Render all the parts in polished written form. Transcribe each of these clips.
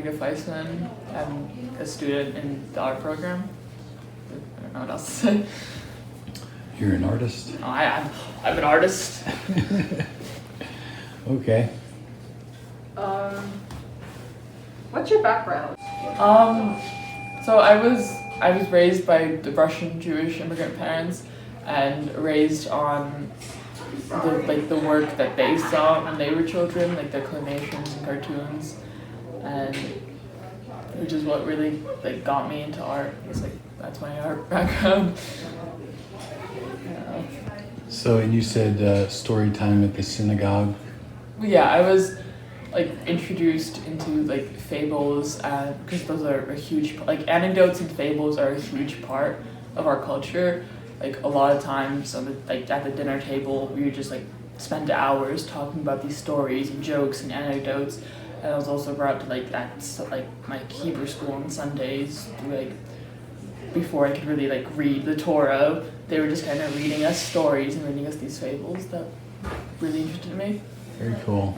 Gifeisman. I'm a student in the art program. I don't know what else to say. You're an artist? No, I'm an artist. Okay. What's your background? So I was raised by the Russian Jewish immigrant parents and raised on the work that they saw when they were children, like their claymation and cartoons, and which is what really got me into art. It's that's my art background. So, and you said story time at the synagogue? Yeah, I was introduced into fables, because those are a huge anecdotes and fables are a huge part of our culture. A lot of times on at the dinner table we would just spend hours talking about these stories and jokes and anecdotes. And I was also brought to my Hebrew school on Sundays, before I could really read the Torah. They were just kind of reading us stories and reading us these fables that really interested me. Very cool.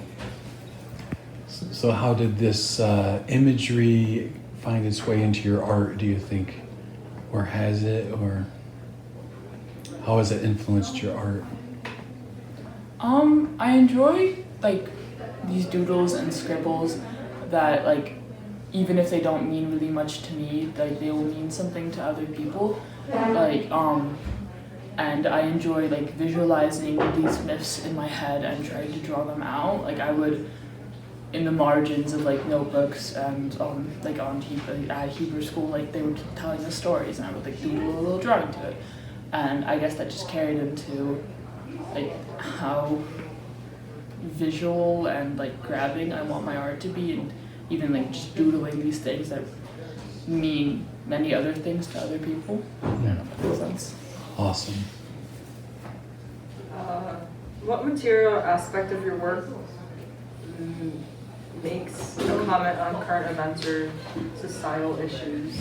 So how did this imagery find its way into your art, do you think? Or has it? Or how has it influenced your art? I enjoy these doodles and scribbles that even if they don't mean really much to me, they will mean something to other people. And I enjoy visualizing these myths in my head and trying to draw them out. I would, in the margins of notebooks and at Hebrew school, they were telling us stories, and I would doodle a little drawing to it. And I guess that just carried into how visual and grabbing I want my art to be, and even just doodling these things that mean many other things to other people. I don't know if that makes sense. Awesome. What material aspect of your work makes a comment on current events or societal issues?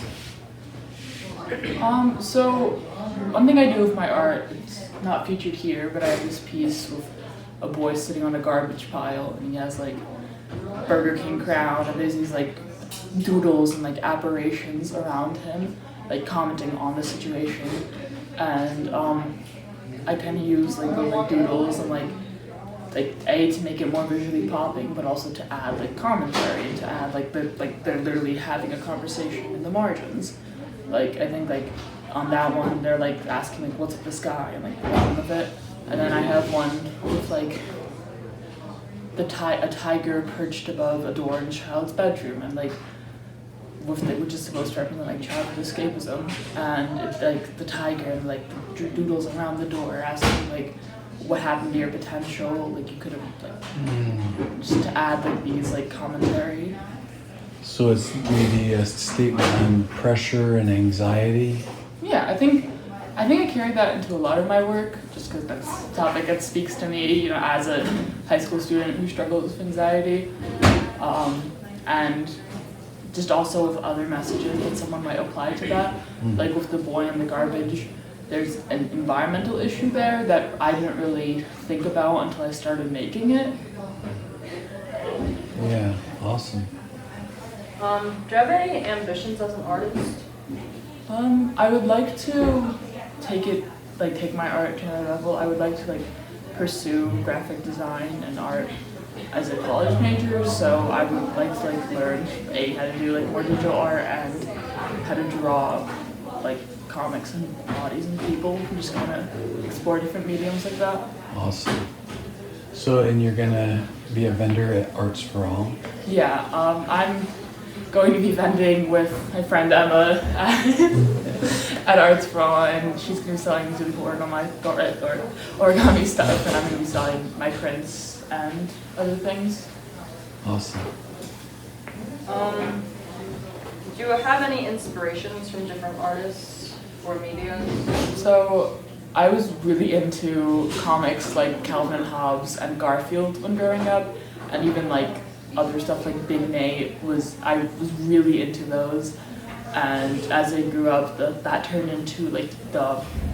So one thing I do with my art, it's not featured here, but I have this piece with a boy sitting on a garbage pile, and he has Burger King crown, and there's these doodles and apparitions around him, commenting on the situation. And I kind of use those doodles and A, to make it more visually popping, but also to add commentary and to add they're literally having a conversation in the margins. I think on that one they're asking what's with the sky and the bottom of it. And then I have one with a tiger perched above a door in a child's bedroom, and which is supposed to represent childhood escapism. And it's the tiger and the doodles around the door asking what happened to your potential, you could have just to add these commentary. So it's maybe a statement on pressure and anxiety? Yeah, I think I carry that into a lot of my work, just because that's a topic that speaks to me, as a high school student who struggles with anxiety, and just also with other messages that someone might apply to that, with the boy in the garbage. There's an environmental issue there that I didn't really think about until I started making it. Yeah, awesome. Do you have any ambitions as an artist? I would like to take my art to another level. I would like to pursue graphic design and art as a college major, so I would like to learn how to do more digital art and how to draw comics and bodies and people, and just kind of explore different mediums like that. Awesome. So, and you're gonna be a vendor at Arts for All? Yeah, I'm going to be vending with my friend Emma at Arts for All, and she's going to be selling really cool origami stuff, and I'm going to be selling my prints and other things. Awesome. Do you have any inspirations from different artists or media? So I was really into comics like Calvin and Hobbes and Garfield when growing up, and even other stuff like Big Nate. I was really into those, and as I grew up, that turned into the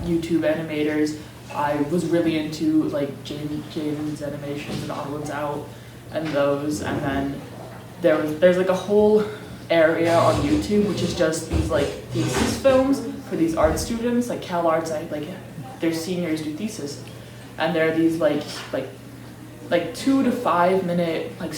YouTube animators. I was really into Jaden's animations and Odd Ones Out and those, and then there's a whole area on YouTube, which is just these like thesis films for these art students, like Cal Arts. Like their seniors do thesis, and there are these like 2 to 5 minute like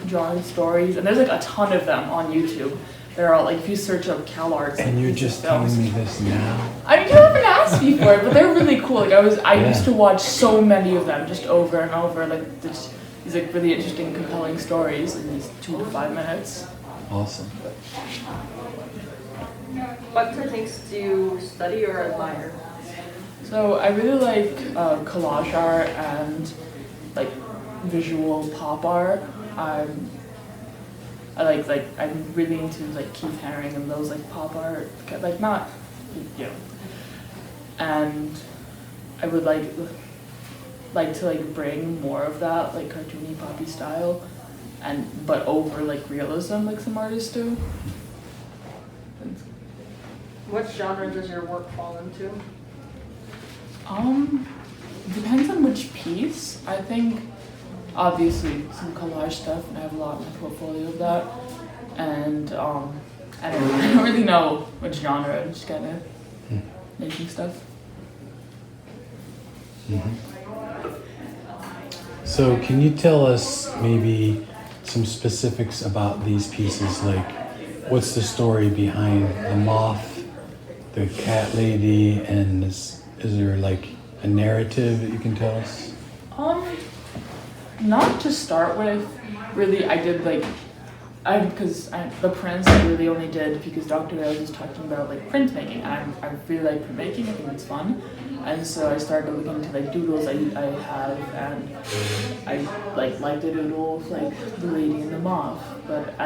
drawing stories, and there's like a ton of them on YouTube. They're all like, if you search up Cal Arts. And you're just telling me this now? I mean, you haven't asked me for it, but they're really cool. Like I used to watch so many of them just over and over. Like these like really interesting, compelling stories in these 2 to 5 minutes. Awesome. What techniques do you study or admire? So I really like collage art and like visual pop art. I'm really into like Keith Haring and those like pop art, like not, you know. And I would like to like bring more of that like cartoony poppy style, but over like realism like some artists do. What genre does your work fall into? Depends on which piece. I think obviously some collage stuff, and I have a lot in my portfolio of that. And I don't really know what genre. I'm just kind of making stuff. Mm-hmm. So can you tell us maybe some specifics about these pieces? Like, what's the story behind the moth, the cat lady, and is there like a narrative that you can tell us? Not to start with, really. I did like, the prints I really only did because Dr. Wales was talking about like printmaking, and I really like printmaking. I think it's fun, and so I started looking into like doodles I have, and I like the doodle of like the lady and the moth, but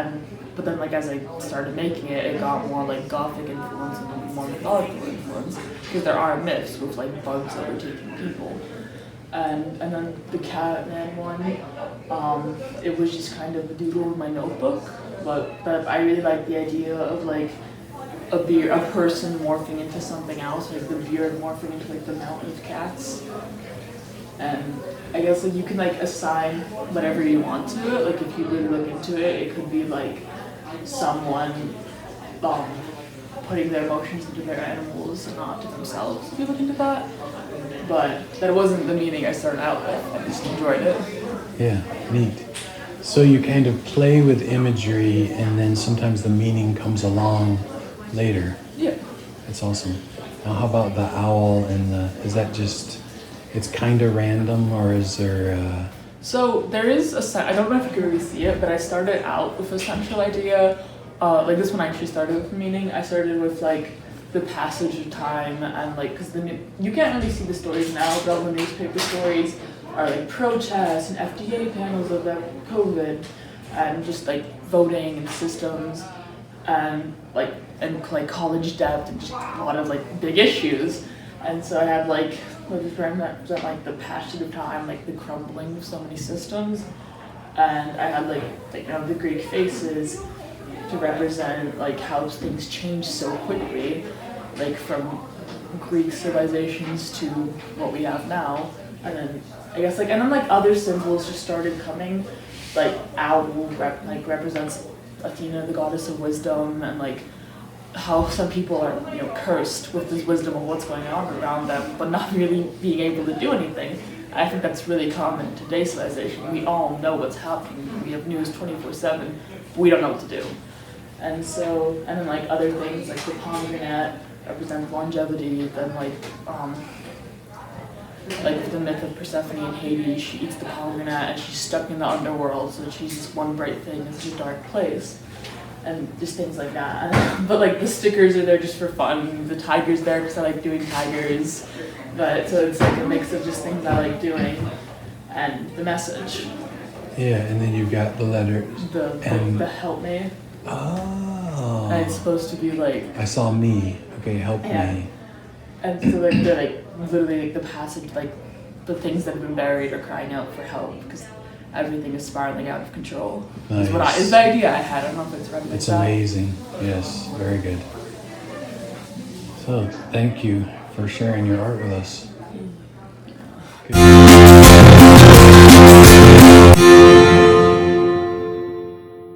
then like as I started making it, it got more like gothic influence and maybe more mythological influence, because there are myths with like bugs overtaking people. And then the Catman one, it was just kind of a doodle in my notebook, but I really like the idea of like a person morphing into something else, like the beard morphing into like the mountain of cats. And I guess like you can like assign whatever you want to it. Like if you really look into it, it could be like someone putting their emotions into their animals and not to themselves, if you look into that. But that wasn't the meaning I started out with. I just enjoyed it. Yeah, neat. So you kind of play with imagery, and then sometimes the meaning comes along later. Yeah. That's awesome. Now how about the owl and is that just, it's kind of random, or is there So there is I don't know if you can really see it, but I started out with a central idea. Like this one I actually started with meaning. I started with like the passage of time, and like, because you can't really see the stories now, but all the newspaper stories are like protests and FDA panels about COVID, and just like voting and systems, and college debt, and just a lot of like big issues. And so I had like represent like the passage of time, like the crumbling of so many systems, and I had like the Greek faces to represent like how things change so quickly, like from Greek civilizations to what we have now. And then I guess and then other symbols just started coming, like owl represents Athena, the goddess of wisdom, and like how some people are cursed with this wisdom of what's going on around them, but not really being able to do anything. I think that's really common in today's civilization. We all know what's happening. We have news 24/7. We don't know what to do. And then like other things like the pomegranate represents longevity. Then like the myth of Persephone in Hades, she eats the pomegranate and she's stuck in the underworld, so she's just one bright thing in such a dark place. And just things like that. But like the stickers are there just for fun. The tiger's there because I like doing tigers. But so it's like a mix of just things I like doing and the message. Yeah, and then you've got the letters. The help me. Oh. And it's supposed to be like, I saw me. Okay, help me. And so they're like literally like the passage, like the things that have been buried are crying out for help because everything is spiraling out of control. Nice. Is the idea I had. I don't know if it's right. It's amazing. Yes, very good. So thank you for sharing your art with us. Good.